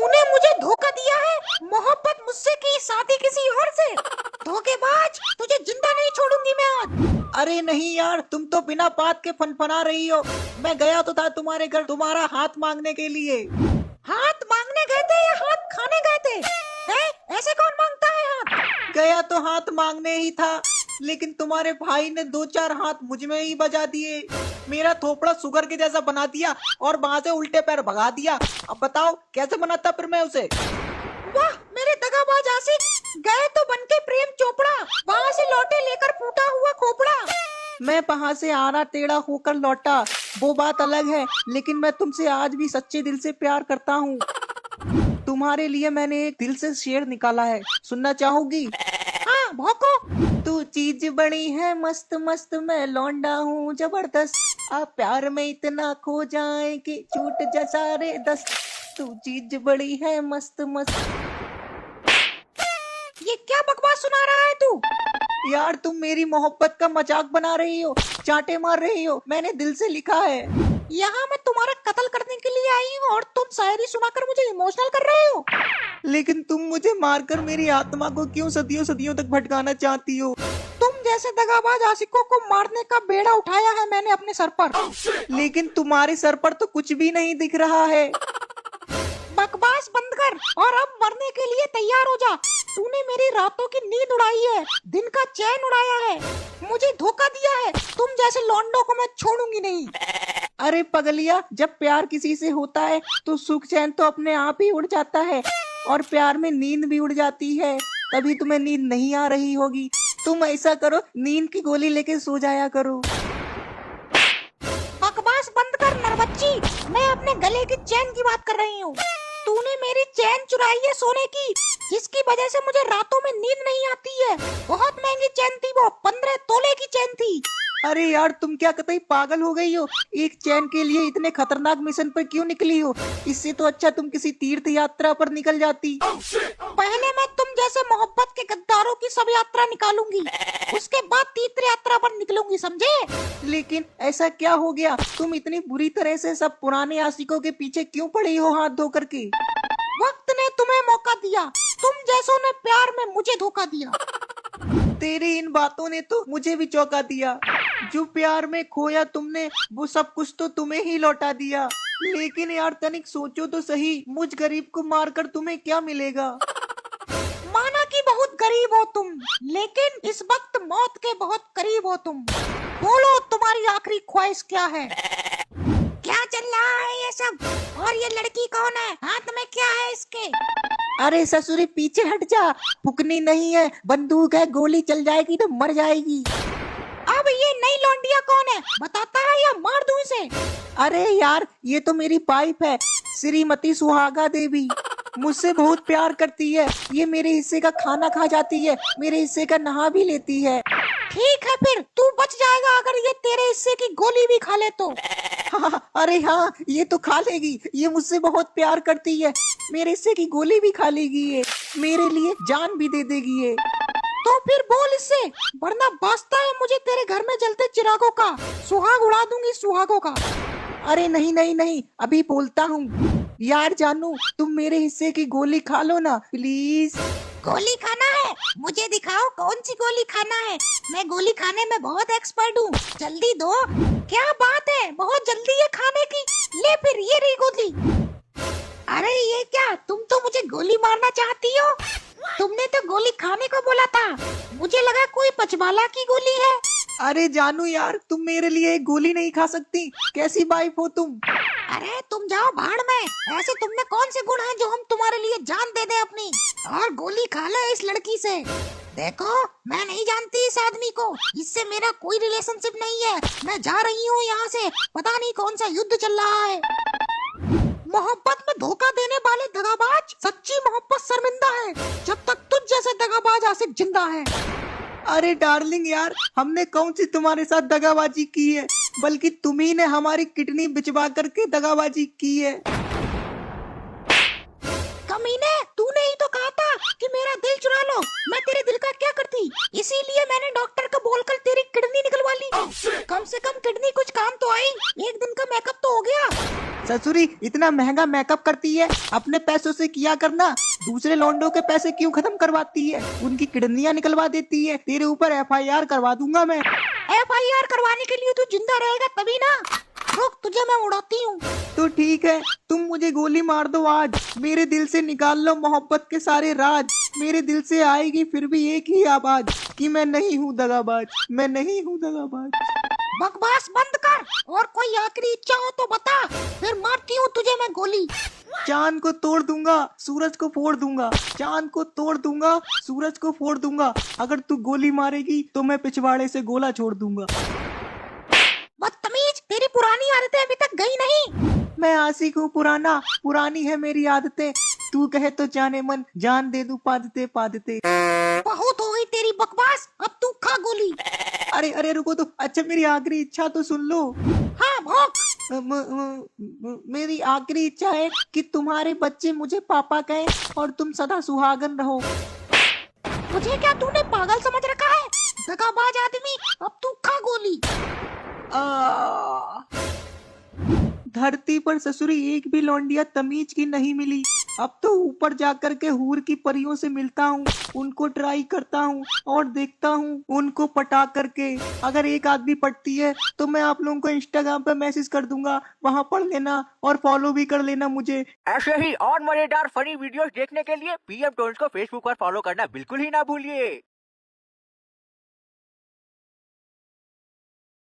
तूने मुझे धोखा दिया है। मोहब्बत मुझसे की, शादी किसी और से। धोखेबाज, तुझे जिंदा नहीं छोड़ूंगी मैं आज। अरे नहीं यार, तुम तो बिना बात के फनफना रही हो। मैं गया तो था तुम्हारे घर तुम्हारा हाथ मांगने के लिए। हाथ मांगने गए थे या हाथ खाने गए थे? हैं? ऐसे कौन मांगता है हाथ? गया तो हाथ मांगने ही था, लेकिन तुम्हारे भाई ने 2-4 हाथ मुझ में ही बजा दिए। मेरा थोपड़ा शुगर के जैसा बना दिया और वहां से उल्टे पैर भगा दिया। अब बताओ कैसे बनाता फिर मैं उसे। वाह मेरे दगाबाज आशिक, गए तो बनके प्रेम चोपड़ा, वहाँ से लौटे लेकर फूटा हुआ खोपड़ा। मैं वहां से आना टेढ़ा होकर लौटा, वो बात अलग है, लेकिन मैं तुमसे आज भी सच्चे दिल से प्यार करता हूँ। तुम्हारे लिए मैंने एक दिल से शेर निकाला है, सुनना चाहोगी? हाँ भौंको। तू चीज बड़ी है मस्त मस्त, मैं लौंडा हूँ जबरदस्त। आप प्यार में इतना खो जाए कि छूट जा सारे दस्त। तू चीज बड़ी है मस्त मस्त। ये क्या बकवास सुना रहा है तू? यार तुम मेरी मोहब्बत का मजाक बना रही हो, चांटे मार रही हो। मैंने दिल से लिखा है। यहाँ मैं तुम्हारा कत्ल करने के लिए आई हूँ और तुम शायरी सुनाकर मुझे इमोशनल कर रहे हो। लेकिन तुम मुझे मारकर मेरी आत्मा को क्यों सदियों सदियों तक भटकाना चाहती हो? तुम जैसे दगाबाज आशिकों को मारने का बेड़ा उठाया है मैंने अपने सर पर। लेकिन तुम्हारे सर पर तो कुछ भी नहीं दिख रहा है। बकवास बंद कर और अब मरने के लिए तैयार हो जा। तूने मेरी रातों की नींद उड़ाई है, दिन का चैन उड़ाया है, मुझे धोखा दिया है। तुम जैसे लौंडों को मैं छोड़ूंगी नहीं। अरे पगलिया, जब प्यार किसी से होता है तो सुख चैन तो अपने आप ही उड़ जाता है, और प्यार में नींद भी उड़ जाती है। तभी तुम्हें नींद नहीं आ रही होगी। तुम ऐसा करो, नींद की गोली लेके सो जाया करो। बकवास बंद कर नरबच्ची, मैं अपने गले की चैन की बात कर रही हूँ। तूने मेरी चैन चुराई है सोने की, जिसकी वजह से मुझे रातों में नींद नहीं आती है। बहुत महंगी चैन थी वो, 15 तोले की चैन थी। अरे यार तुम क्या कतई पागल हो गई हो? एक चैन के लिए इतने खतरनाक मिशन पर क्यों निकली हो? इससे तो अच्छा तुम किसी तीर्थ यात्रा पर निकल जाती। पहले मैं तुम जैसे मोहब्बत के गद्दारों की सब यात्रा निकालूंगी, उसके बाद तीर्थ यात्रा पर निकलूंगी, समझे? लेकिन ऐसा क्या हो गया? तुम इतनी बुरी तरह से सब पुराने आशिकों के पीछे क्यों पड़ी हो हाथ धो करके? वक्त ने तुम्हें मौका दिया, तुम जैसों ने प्यार में मुझे धोखा दिया। तेरी इन बातों ने तो मुझे भी चौंका दिया। जो प्यार में खोया तुमने, वो सब कुछ तो तुम्हें ही लौटा दिया। लेकिन यार तनिक सोचो तो सही, मुझ गरीब को मारकर तुम्हें क्या मिलेगा? माना कि बहुत गरीब हो तुम, लेकिन इस वक्त मौत के बहुत करीब हो तुम। बोलो तुम्हारी आखिरी ख्वाहिश क्या है? क्या चल रहा है ये सब? और ये लड़की कौन है? हाथ में क्या है इसके? अरे ससुरी पीछे हट जा, फुकनी नहीं है, बंदूक है, गोली चल जाएगी तो मर जाएगी। अब ये नई लौंडिया कौन है बताता है या मार दूं इसे? अरे यार ये तो मेरी वाइफ है, श्रीमती सुहागा देवी। मुझसे बहुत प्यार करती है। ये मेरे हिस्से का खाना खा जाती है, मेरे हिस्से का नहा भी लेती है। ठीक है फिर तू बच जाएगा अगर ये तेरे हिस्से की गोली भी खा ले तो। हाँ, अरे हाँ ये तो खा लेगी। ये मुझसे बहुत प्यार करती है, मेरे हिस्से की गोली भी खा लेगी। ये मेरे लिए जान भी दे देगी ये। तो फिर बोल इससे, वरना वास्ता है मुझे तेरे घर में जलते चिरागों का। सुहाग उड़ा दूंगी सुहागों का। अरे नहीं नहीं नहीं, अभी बोलता हूँ। यार जानू, तुम मेरे हिस्से की गोली खा लो ना प्लीज। गोली खाना है? मुझे दिखाओ कौन सी गोली खाना है। मैं गोली खाने में बहुत एक्सपर्ट हूँ, जल्दी दो। क्या बात है, बहुत जल्दी है खाने की। ले फिर ये रही गोली। अरे ये क्या, तुम तो मुझे गोली मारना चाहती हो? तुमने तो गोली खाने को बोला था, मुझे लगा कोई पचवाला की गोली है। अरे जानू यार, तुम मेरे लिए एक गोली नहीं खा सकती? कैसी वाइफ हो तुम? अरे तुम जाओ भाड़ में। ऐसे तुमने कौन से गुण हैं जो हम तुम्हारे लिए जान दे दे अपनी? और गोली खा लो इस लड़की से। देखो मैं नहीं जानती इस आदमी को, इससे मेरा कोई रिलेशनशिप नहीं है। मैं जा रही हूँ यहाँ से, पता नहीं कौन सा युद्ध चल रहा है। मोहब्बत में धोखा देने वाले दगाबाज, सच्ची मोहब्बत शर्मिंदा है जब तक तुझ जैसे दगाबाज आशिक जिंदा है। अरे डार्लिंग यार, हमने कौन सी तुम्हारे साथ दगाबाजी की है? बल्कि तुम्ही ने हमारी किडनी बिचवा करके दगाबाजी की है। कमीने, तूने ही तो कहा था कि मेरा दिल चुरा लो। मैं तेरे दिल का क्या करती? इसीलिए मैंने डॉक्टर को बोलकर तेरी किडनी निकलवा ली। कम से कम किडनी कुछ काम तो आई, एक दिन का मेकअप तो हो गया। ससुरी इतना महंगा मेकअप करती है, अपने पैसों से किया करना, दूसरे लौंडों के पैसे क्यों खत्म करवाती है? उनकी किडनियां निकलवा देती है। तेरे ऊपर FIR करवा दूंगा मैं। FIR करवाने के लिए तू जिंदा रहेगा तभी ना। रुक, तुझे मैं उड़ाती हूँ। तो ठीक है, तुम मुझे गोली मार दो आज, मेरे दिल से निकाल लो मोहब्बत के सारे राज। मेरे दिल से आएगी फिर भी एक ही आवाज कि मैं नहीं हूँ दगाबाज, मैं नहीं हूँ दगाबाज। बकवास बंद कर और कोई आखिरी इच्छा हो तो बता, फिर मारती हूँ तुझे मैं गोली। चांद को तोड़ दूंगा, सूरज को फोड़ दूंगा, चांद को तोड़ दूंगा, सूरज को फोड़ दूंगा। अगर तू गोली मारेगी तो मैं पिछवाड़े से गोला छोड़ दूंगा। बदतमीज, तेरी पुरानी आदतें अभी तक गई नहीं। मैं आशिक हूँ पुराना, पुरानी है मेरी आदतें। तू कहे तो जाने मन, जान दे दूं पादते पादते। बहुत हो गई तेरी बकवास, अब तू खा गोली। अरे अरे रुको तो, अच्छा मेरी आखिरी इच्छा तो सुन लो। हाँ भौंक। मेरी आखिरी इच्छा है कि तुम्हारे बच्चे मुझे पापा कहें और तुम सदा सुहागन रहो। मुझे क्या तूने पागल समझ रखा है? दगाबाज आदमी, अब तू खा गोली। धरती पर ससुरी एक भी लौंडिया तमीज की नहीं मिली। अब तो ऊपर जाकर के हूर की परियों से मिलता हूँ, उनको ट्राई करता हूँ और देखता हूँ उनको पटा करके। अगर एक आदमी पटती है तो मैं आप लोगों को इंस्टाग्राम पे मैसेज कर दूंगा, वहां पढ़ लेना और फॉलो भी कर लेना मुझे। ऐसे ही और मजेदार फनी वीडियोस देखने के लिए PM टोन्स को फेसबुक पर फॉलो करना बिल्कुल ही ना भूलिए।